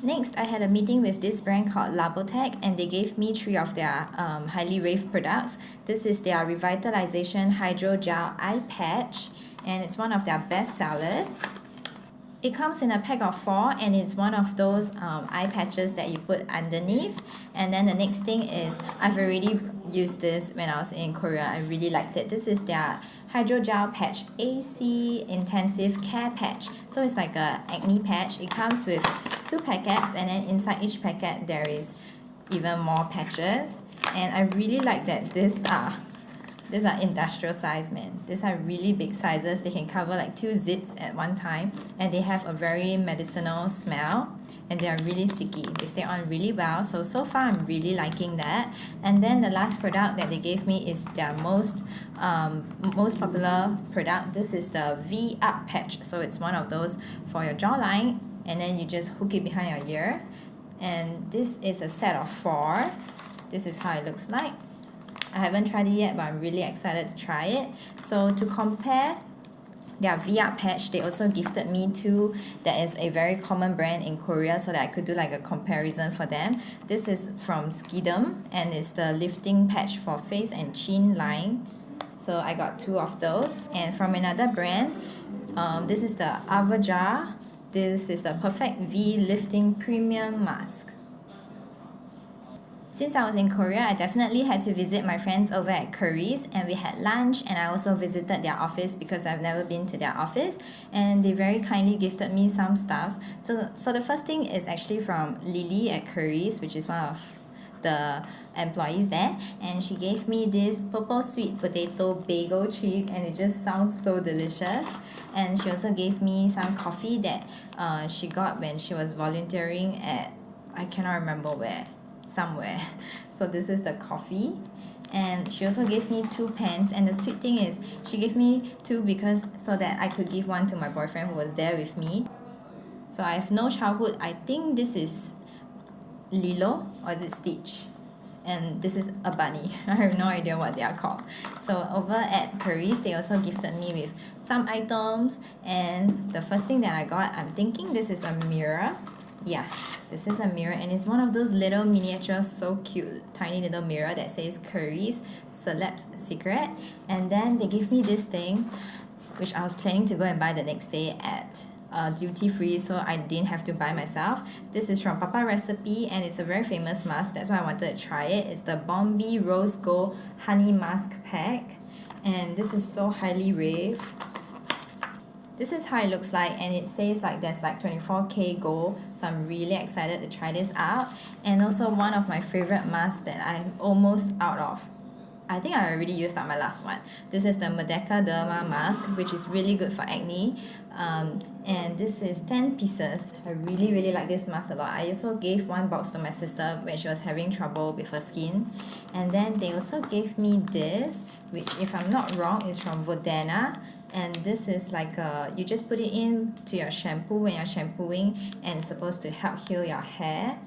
Next, I had a meeting with this brand called Labottach, and they gave me 3 of their highly raved products. This is their Revitalisation Hydro Gel Eye Patch, and it's one of their best sellers. It comes in a pack of 4, and it's one of those eye patches that you put underneath. And then the next thing is, I've already used this when I was in Korea. I really liked it. This is their Hydrogel Patch AC Intensive Care Patch. So it's like a acne patch. It comes with 2 packets, and then inside each packet there is even more patches. And I really like that these are industrial size, man. These are really big sizes. They can cover like 2 zits at one time, and they have a very medicinal smell, and they are really sticky. They stay on really well. So far I'm really liking that. And then the last product that they gave me is their most popular product. This is the V-Up Patch. So it's one of those for your jawline, and then you just hook it behind your ear. And this is a set of 4. This is how it looks like. I haven't tried it yet, but I'm really excited to try it. So to compare their V-Up patch, they also gifted me 2 that is a very common brand in Korea, so that I could do like a comparison for them. This is from Skederm, and it's the lifting patch for face and chin line. So I got 2 of those. And from another brand, this is the Avajar. This is the Perfect V Lifting Premium Mask. Since I was in Korea, I definitely had to visit my friends over at Charis, and we had lunch, and I also visited their office because I've never been to their office, and they very kindly gifted me some stuff. So the first thing is actually from Lily at Charis, which is one of the employees there, and she gave me this purple sweet potato bagel chip, and it just sounds so delicious. And she also gave me some coffee that she got when she was volunteering at, I cannot remember where, somewhere. So this is the coffee. And she also gave me 2 pens, and the sweet thing is she gave me 2 because so that I could give one to my boyfriend who was there with me. So I have no childhood. I think this is Lilo, or is it Stitch? And this is a bunny. I have no idea what they are called. So over at Charis, they also gifted me with some items, and the first thing that I got, I'm thinking this is a mirror. Yeah, this is a mirror, and it's one of those little miniature, so cute, tiny little mirror that says Charis Celeb's Secret. And then they gave me this thing, which I was planning to go and buy the next day at duty free, so I didn't have to buy myself. This is from Papa Recipe, and it's a very famous mask. That's why I wanted to try it. It's the Bombee Rose Gold Honey Mask Pack, and this is so highly raved. This is how it looks like, and it says like there's like 24k gold, so I'm really excited to try this out. And also one of my favorite masks that I'm almost out of. I think I already used up my last one. This is the Madeca Derma mask, which is really good for acne. And this is 10 pieces. I really like this mask a lot. I also gave 1 box to my sister when she was having trouble with her skin. And then they also gave me this, which if I'm not wrong is from Vodana. And this is like you just put it in to your shampoo when you're shampooing, and it's supposed to help heal your hair.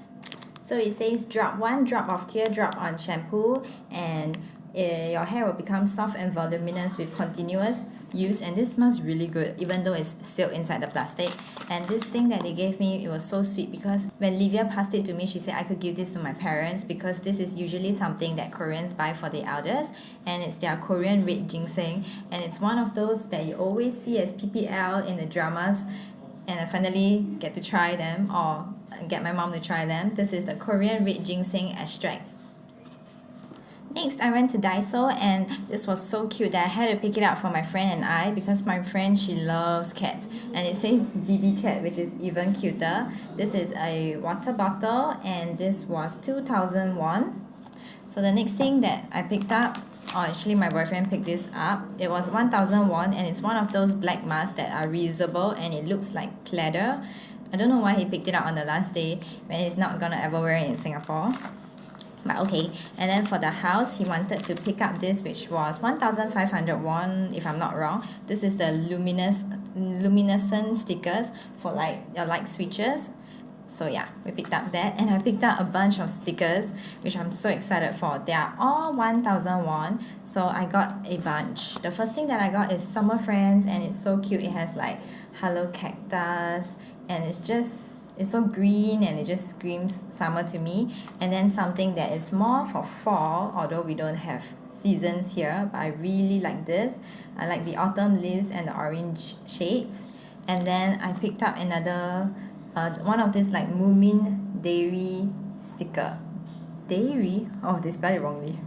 So it says drop 1 drop of teardrop on shampoo, and your hair will become soft and voluminous with continuous use. And this smells really good, even though it's sealed inside the plastic. And this thing that they gave me, it was so sweet, because when Livia passed it to me, she said I could give this to my parents, because this is usually something that Koreans buy for the elders, and it's their Korean red ginseng, and it's one of those that you always see as PPL in the dramas, and I finally get to try them, or get my mom to try them. This is the Korean red ginseng extract. Next, I went to Daiso, and this was so cute that I had to pick it up for my friend and I, because my friend, she loves cats, and it says BB cat, which is even cuter. This is a water bottle, and this was 2,000 won. So the next thing that I picked up, or actually my boyfriend picked this up, it was 1,000 won, and it's one of those black masks that are reusable, and it looks like pleather. I don't know why he picked it up on the last day when he's not gonna ever wear it in Singapore. But okay. And then for the house, he wanted to pick up this, which was 1,500 won, if I'm not wrong. This is the luminescent stickers for like your light switches. So yeah, we picked up that, and I picked up a bunch of stickers, which I'm so excited for. They are all 1,000 won, so I got a bunch. The first thing that I got is Summer Friends, and it's so cute. It has like hello cactus, and it's so green and it just screams summer to me. And then something that is more for fall, although we don't have seasons here, but I really like this. I like the autumn leaves and the orange shades. And then I picked up another one of this like moomin dairy sticker. Dairy? Oh, they spelled it wrongly.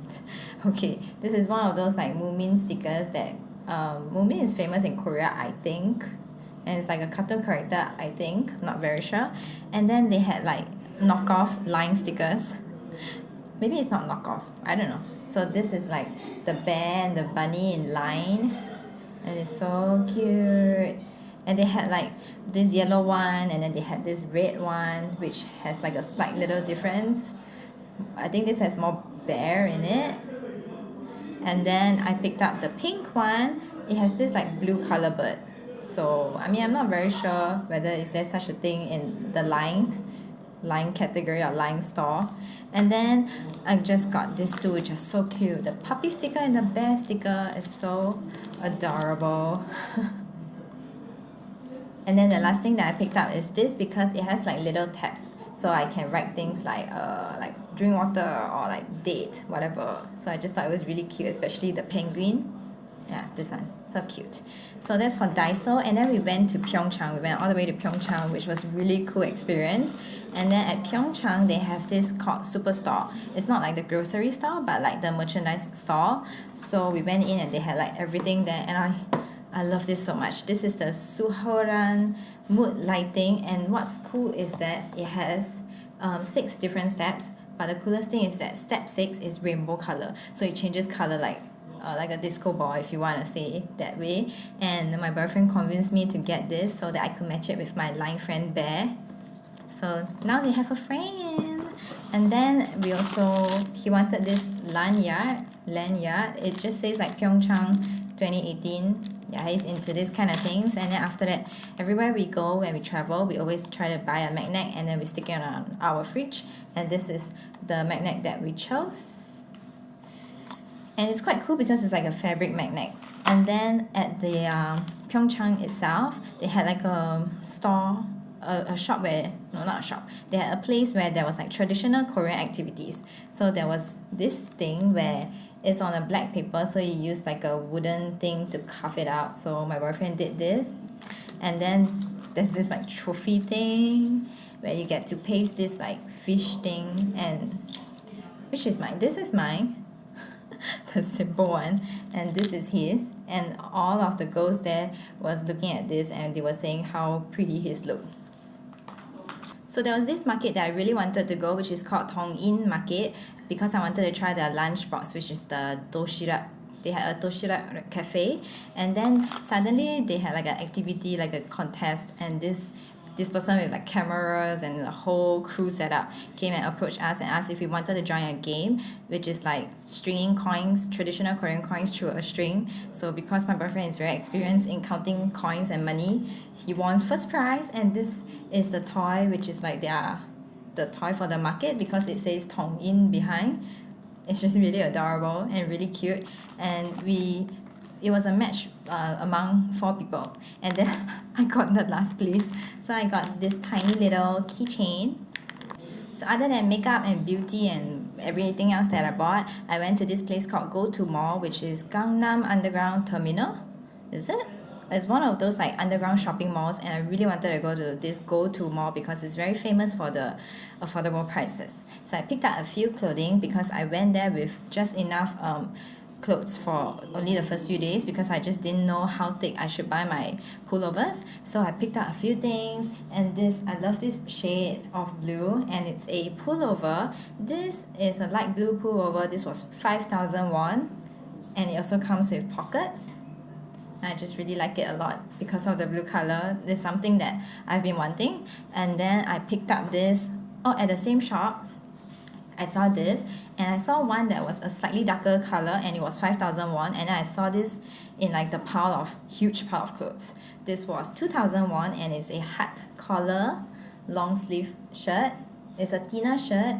Okay, this is one of those like moomin stickers that moomin is famous in Korea, I think, and it's like a cartoon character, I think, not very sure. And then they had like knockoff line stickers. Maybe it's not knockoff, I don't know. So this is like the bear and the bunny in line, and it's so cute. And they had like this yellow one, and then they had this red one, which has like a slight little difference. I think this has more bear in it. And then I picked up the pink one. It has this like blue color bird. So I mean, I'm not very sure whether is there such a thing in the line category or line store. And then I just got these two, which are so cute. The puppy sticker and the bear sticker is so adorable. And then the last thing that I picked up is this, because it has like little tabs, so I can write things like drink water or like date, whatever. So I just thought it was really cute, especially the penguin. Yeah, this one, so cute. So that's for Daiso. And then we went to Pyeongchang. We went all the way to Pyeongchang, which was a really cool experience. And then at Pyeongchang, they have this called Superstore. It's not like the grocery store, but like the merchandise store. So we went in and they had like everything there, and I love this so much. This is the soohorang mood lighting, and what's cool is that it has 6 different steps, but the coolest thing is that step 6 is rainbow color, so it changes color like a disco ball, if you want to say it that way. And my boyfriend convinced me to get this so that I could match it with my line friend Bear. So now they have a friend. And then he wanted this lanyard. It just says like Pyeongchang 2018. Yeah, he's into this kind of things. And then after that, everywhere we go, when we travel, we always try to buy a magnet, and then we stick it on our fridge. And this is the magnet that we chose. And it's quite cool because it's like a fabric magnet. And then at the Pyeongchang itself, they had like a store, a shop where, no, not a shop, they had a place where there was like traditional Korean activities. So there was this thing where it's on a black paper, so you use like a wooden thing to carve it out. So my boyfriend did this. And then there's this like trophy thing where you get to paste this like fish thing, and which is mine. This is mine. The simple one, and this is his. And all of the girls there was looking at this, and they were saying how pretty his looked. So there was this market that I really wanted to go, which is called Tongin Market, because I wanted to try their lunchbox, which is the doshirak. They had a doshirak cafe, and then suddenly they had like an activity, like a contest, and this person with like cameras and the whole crew setup came and approached us and asked if we wanted to join a game, which is like stringing coins, traditional Korean coins, through a string. So because my boyfriend is very experienced in counting coins and money, he won first prize. And this is the toy, which is like the toy for the market, because it says Tongin behind. It's just really adorable and really cute. And it was a match among 4 people, and then I got the last place. So I got this tiny little keychain. So other than makeup and beauty and everything else that I bought, I went to this place called GoTo Mall, which is Gangnam Underground Terminal. Is it? It's one of those like underground shopping malls, and I really wanted to go to this GoTo Mall because it's very famous for the affordable prices. So I picked up a few clothing because I went there with just enough clothes for only the first few days, because I just didn't know how thick I should buy my pullovers. So I picked up a few things, and I love this shade of blue, and it's a pullover. This is a light blue pullover. This was 5,000 won, and it also comes with pockets. I just really like it a lot because of the blue color. It's something that I've been wanting. And then I picked up this at the same shop. I saw this, and I saw one that was a slightly darker color, and it was 5,000 won. And then I saw this in like the huge pile of clothes. This was 2,000 won, and it's a hat collar long sleeve shirt. It's a thinner shirt,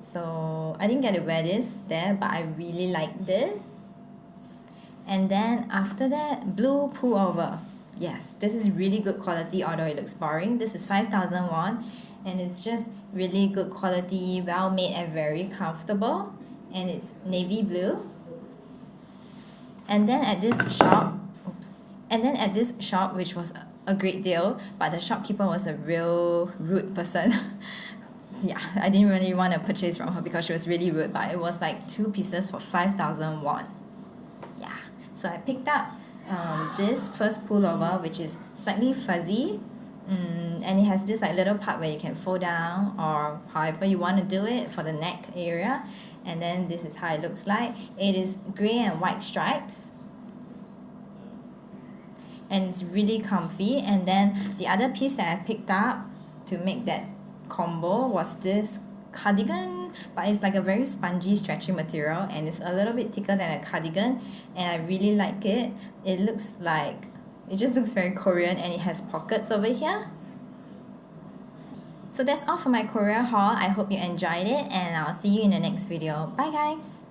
so I didn't get to wear this there, but I really like this. And then after that, blue pullover. Yes, this is really good quality, although it looks boring. This is 5,000 won, and it's just really good quality, well made and very comfortable, and it's navy blue. And then at this shop, which was a great deal, but the shopkeeper was a real rude person. Yeah, I didn't really want to purchase from her because she was really rude, but it was like 2 pieces for 5,000 won. Yeah, so I picked up this first pullover, which is slightly fuzzy, and it has this like little part where you can fold down or however you want to do it for the neck area. And then this is how it looks like. It is grey and white stripes, and it's really comfy. And then the other piece that I picked up to make that combo was this cardigan, but it's like a very spongy stretchy material, and it's a little bit thicker than a cardigan, and I really like it. It just looks very Korean, and it has pockets over here. So that's all for my Korea haul. I hope you enjoyed it, and I'll see you in the next video. Bye guys!